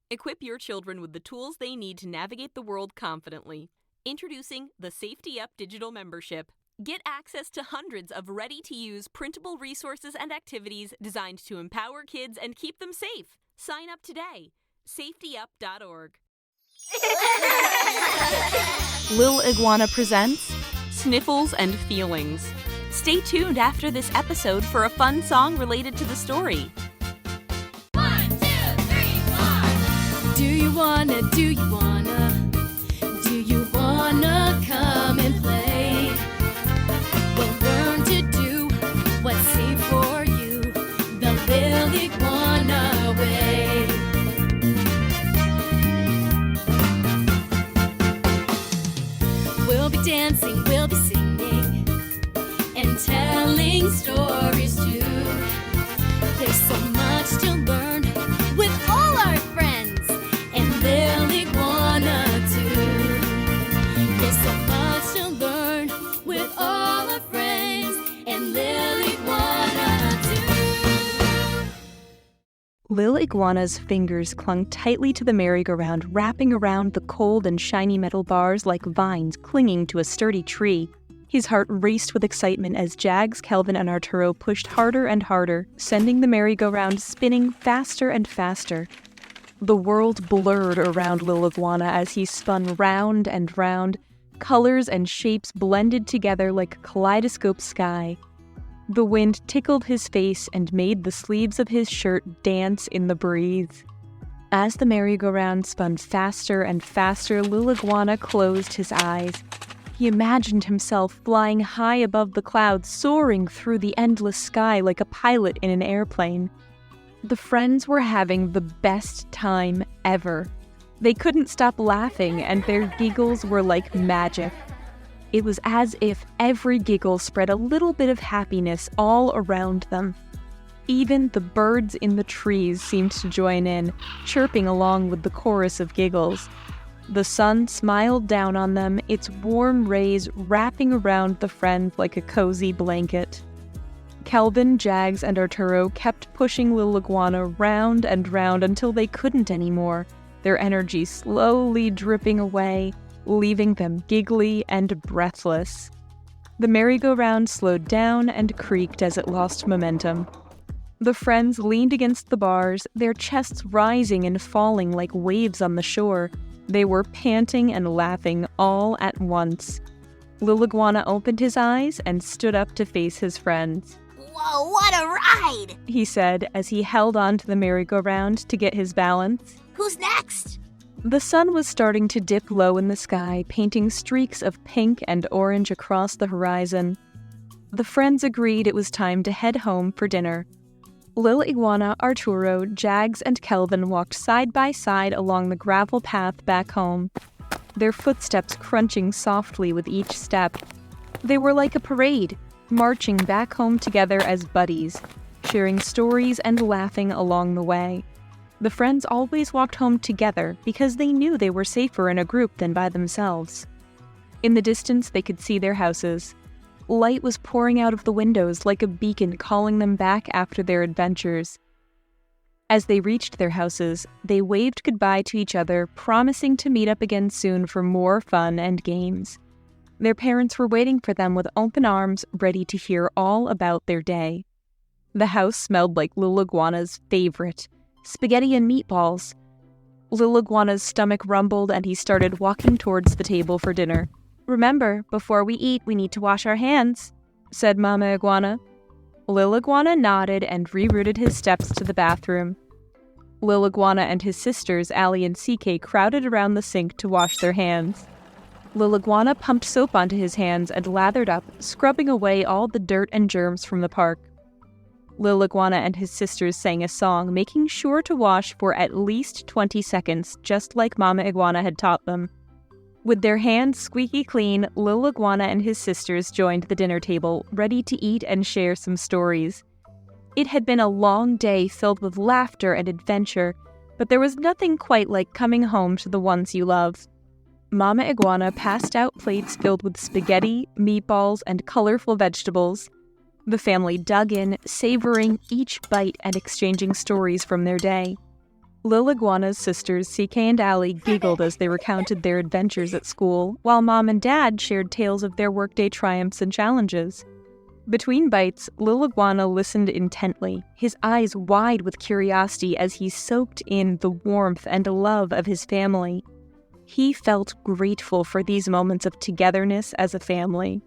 Equip your children with the tools they need to navigate the world confidently. Introducing the Safety Up Digital Membership. Get access to hundreds of ready-to-use printable resources and activities designed to empower kids and keep them safe. Sign up today. safetyup.org. Lil Iguana presents Sniffles Feelings. Stay tuned after this episode for a fun song related to the story. 1, 2, 3, 4. Do you wanna come and play? We'll learn to do what's safe for you, the Lil Iguana way. We'll be dancing, we'll be singing, and telling stories too. There's so much to learn with all our friends, and Lil Iguana too. There's so much to learn with all our friends, and Lil Iguana too. Lil Iguana's fingers clung tightly to the merry-go-round, wrapping around the cold and shiny metal bars like vines clinging to a sturdy tree. His heart raced with excitement as Jags, Kelvin, and Arturo pushed harder and harder, sending the merry-go-round spinning faster and faster. The world blurred around Lil Iguana as he spun round and round. Colors and shapes blended together like a kaleidoscope sky. The wind tickled his face and made the sleeves of his shirt dance in the breeze. As the merry-go-round spun faster and faster, Lil Iguana closed his eyes. He imagined himself flying high above the clouds, soaring through the endless sky like a pilot in an airplane. The friends were having the best time ever. They couldn't stop laughing, and their giggles were like magic. It was as if every giggle spread a little bit of happiness all around them. Even the birds in the trees seemed to join in, chirping along with the chorus of giggles. The sun smiled down on them, its warm rays wrapping around the friends like a cozy blanket. Kelvin, Jags, and Arturo kept pushing Lil Iguana round and round until they couldn't anymore, their energy slowly dripping away, leaving them giggly and breathless. The merry-go-round slowed down and creaked as it lost momentum. The friends leaned against the bars, their chests rising and falling like waves on the shore. They were panting and laughing all at once. Lil Iguana opened his eyes and stood up to face his friends. Whoa, what a ride! He said as he held on to the merry-go-round to get his balance. Who's next? The sun was starting to dip low in the sky, painting streaks of pink and orange across the horizon. The friends agreed it was time to head home for dinner. Lil Iguana, Arturo, Jags, and Kelvin walked side by side along the gravel path back home, their footsteps crunching softly with each step. They were like a parade, marching back home together as buddies, sharing stories and laughing along the way. The friends always walked home together because they knew they were safer in a group than by themselves. In the distance, they could see their houses. Light was pouring out of the windows like a beacon calling them back after their adventures. As they reached their houses, they waved goodbye to each other, promising to meet up again soon for more fun and games. Their parents were waiting for them with open arms, ready to hear all about their day. The house smelled like Lil Iguana's favorite, spaghetti and meatballs. Lil Iguana's stomach rumbled and he started walking towards the table for dinner. "Remember, before we eat, we need to wash our hands," said Mama Iguana. Lil Iguana nodded and rerouted his steps to the bathroom. Lil Iguana and his sisters, Allie and CK, crowded around the sink to wash their hands. Lil Iguana pumped soap onto his hands and lathered up, scrubbing away all the dirt and germs from the park. Lil Iguana and his sisters sang a song, making sure to wash for at least 20 seconds, just like Mama Iguana had taught them. With their hands squeaky clean, Lil Iguana and his sisters joined the dinner table, ready to eat and share some stories. It had been a long day filled with laughter and adventure, but there was nothing quite like coming home to the ones you love. Mama Iguana passed out plates filled with spaghetti, meatballs, and colorful vegetables. The family dug in, savoring each bite and exchanging stories from their day. Lil Iguana's sisters CK and Allie giggled as they recounted their adventures at school, while Mom and Dad shared tales of their workday triumphs and challenges. Between bites, Lil Iguana listened intently, his eyes wide with curiosity as he soaked in the warmth and love of his family. He felt grateful for these moments of togetherness as a family.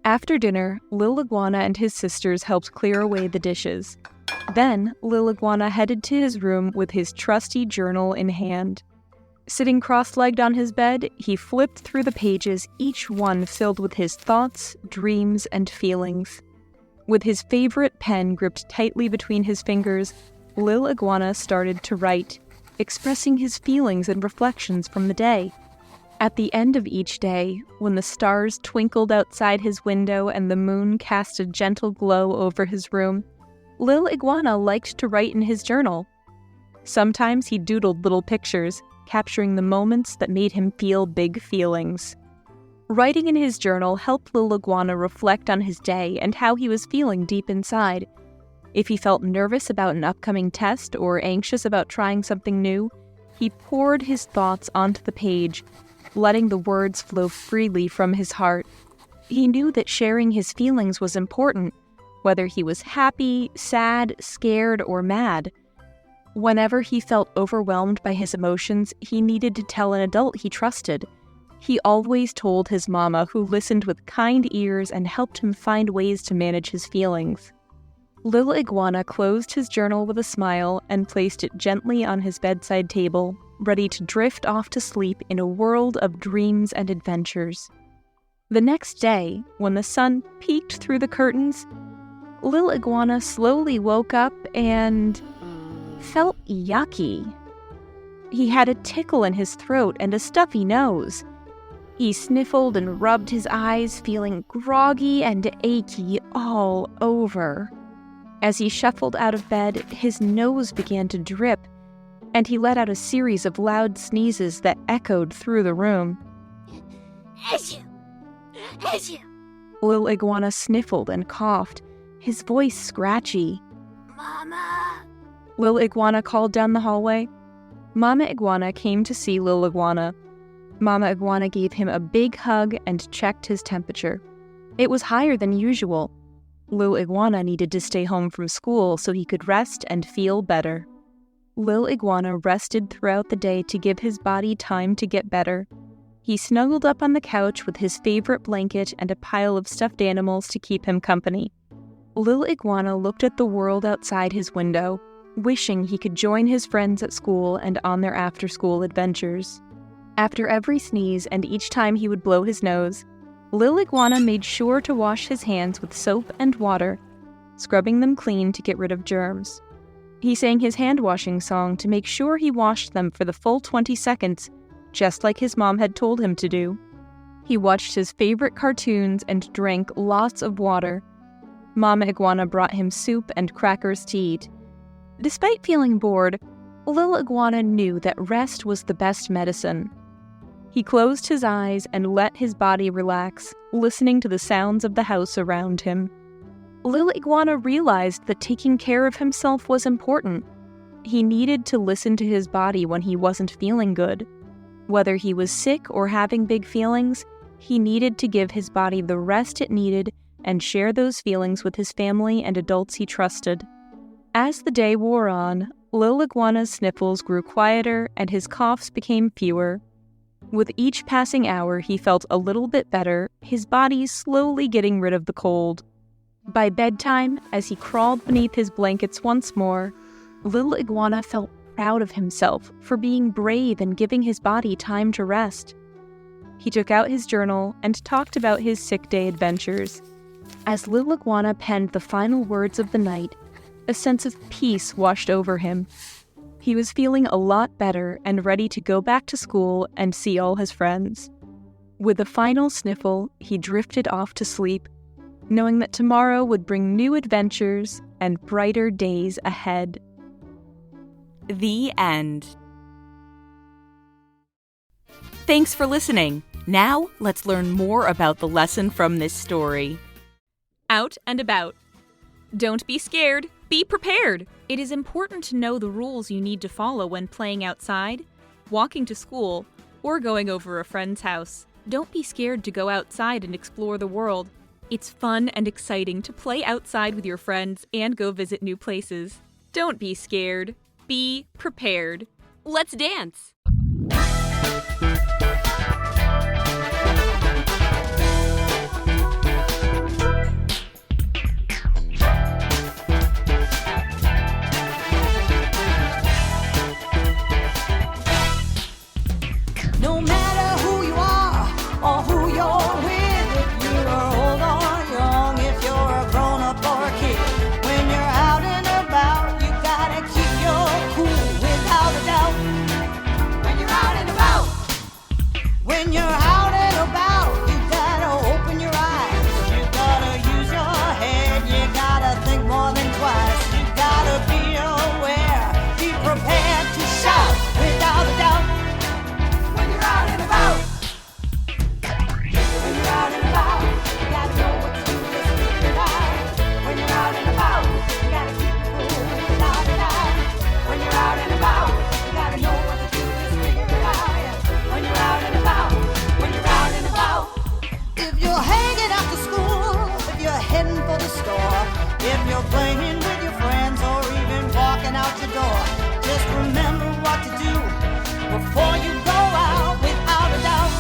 After dinner, Lil Iguana and his sisters helped clear away the dishes. Then, Lil Iguana headed to his room with his trusty journal in hand. Sitting cross-legged on his bed, he flipped through the pages, each one filled with his thoughts, dreams, and feelings. With his favorite pen gripped tightly between his fingers, Lil Iguana started to write, expressing his feelings and reflections from the day. At the end of each day, when the stars twinkled outside his window and the moon cast a gentle glow over his room, Lil Iguana liked to write in his journal. Sometimes he doodled little pictures, capturing the moments that made him feel big feelings. Writing in his journal helped Lil Iguana reflect on his day and how he was feeling deep inside. If he felt nervous about an upcoming test or anxious about trying something new, he poured his thoughts onto the page, letting the words flow freely from his heart. He knew that sharing his feelings was important, whether he was happy, sad, scared, or mad. Whenever he felt overwhelmed by his emotions, he needed to tell an adult he trusted. He always told his mama, who listened with kind ears and helped him find ways to manage his feelings. Lil Iguana closed his journal with a smile and placed it gently on his bedside table, ready to drift off to sleep in a world of dreams and adventures. The next day, when the sun peeked through the curtains, Lil Iguana slowly woke up and felt yucky. He had a tickle in his throat and a stuffy nose. He sniffled and rubbed his eyes, feeling groggy and achy all over. As he shuffled out of bed, his nose began to drip, and he let out a series of loud sneezes that echoed through the room. Achoo! Achoo! Lil Iguana sniffled and coughed, his voice scratchy. Mama! Lil Iguana called down the hallway. Mama Iguana came to see Lil Iguana. Mama Iguana gave him a big hug and checked his temperature. It was higher than usual. Lil Iguana needed to stay home from school so he could rest and feel better. Lil Iguana rested throughout the day to give his body time to get better. He snuggled up on the couch with his favorite blanket and a pile of stuffed animals to keep him company. Lil Iguana looked at the world outside his window, wishing he could join his friends at school and on their after-school adventures. After every sneeze and each time he would blow his nose, Lil Iguana made sure to wash his hands with soap and water, scrubbing them clean to get rid of germs. He sang his hand-washing song to make sure he washed them for the full 20 seconds, just like his mom had told him to do. He watched his favorite cartoons and drank lots of water. Mama Iguana brought him soup and crackers to eat. Despite feeling bored, Lil Iguana knew that rest was the best medicine. He closed his eyes and let his body relax, listening to the sounds of the house around him. Lil Iguana realized that taking care of himself was important. He needed to listen to his body when he wasn't feeling good. Whether he was sick or having big feelings, he needed to give his body the rest it needed and share those feelings with his family and adults he trusted. As the day wore on, Lil Iguana's sniffles grew quieter and his coughs became fewer. With each passing hour, he felt a little bit better, his body slowly getting rid of the cold. By bedtime, as he crawled beneath his blankets once more, Lil Iguana felt proud of himself for being brave and giving his body time to rest. He took out his journal and talked about his sick day adventures. As Lil Iguana penned the final words of the night, a sense of peace washed over him. He was feeling a lot better and ready to go back to school and see all his friends. With a final sniffle, he drifted off to sleep, knowing that tomorrow would bring new adventures and brighter days ahead. The end. Thanks for listening. Now, let's learn more about the lesson from this story. Out and about. Don't be scared, Be prepared! It is important to know the rules you need to follow when playing outside, walking to school, or going over a friend's house. Don't be scared to go outside and explore the world. It's fun and exciting to play outside with your friends and go visit new places. Don't be scared. Be prepared. Let's dance! No matter who you are or who you're with, if you're old or young, if you're a grown-up or a kid, when you're out and about, you gotta keep your cool without a doubt. When you're out and about, when you're out and about, you gotta open your eyes, you gotta use your head, you gotta think more than twice, you gotta be aware, be prepared to shout without a doubt. When you're out and about, when you're out and about, you gotta know what to do, just figure it out. When you're out and about, you gotta keep it cool without a doubt. When you're out and about, you gotta know what to do, just figure it out. When you're out and about, when you're out and about. If you're hanging after school, if you're heading for the store, if you're playing with your friends or even walking out your door, just remember what to do before you go out without a doubt.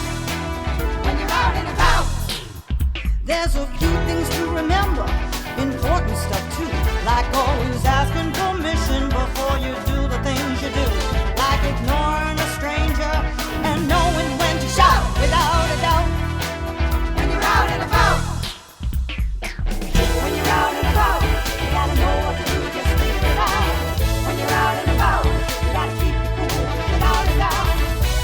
When you're out and about, there's a few things to remember, important stuff too, like always asking permission before you do the things you do, like ignoring a stranger and knowing when to shout without a doubt. When you're out and about, when you're out and about, you gotta know what to do, just figure it out. When you're out and about, you gotta keep it cool without a doubt.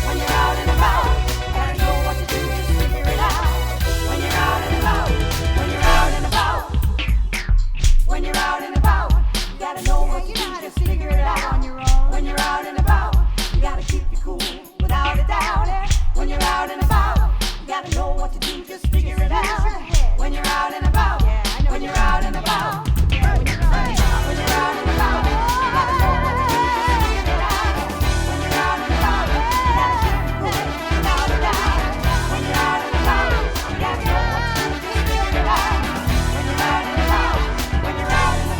When you're out and about, you gotta know what to do, just figure it out. When you're out and about, when you're out and about, when you're out and about, you gotta know what to do, just figure it out on your own. When you're out and about, you gotta keep it cool without a doubt. When you're out and about, you gotta know what to do, just figure it out. When you're out and about, when you're out and about, when you're out and about, you gotta know what to do, just figure it out. When you're out and about, you gotta keep it cool without a doubt. When you're out and about, you gotta know what to do, just figure it out. When you're out and about, when you're out and about, when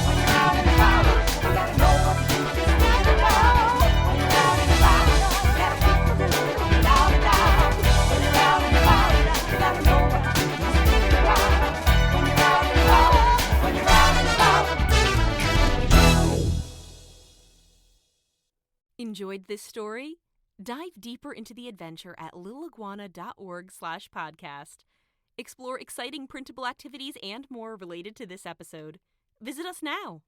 you're out and about, you gotta know what to do, just figure it out. When you're out and about, you gotta keep it cool without a doubt. When you're out and about, you gotta know what to do, just figure it out. When you're out and about, when you're out and about. Enjoyed this story? Dive deeper into the adventure at liliguana.org/podcast. Explore exciting printable activities and more related to this episode. Visit us now.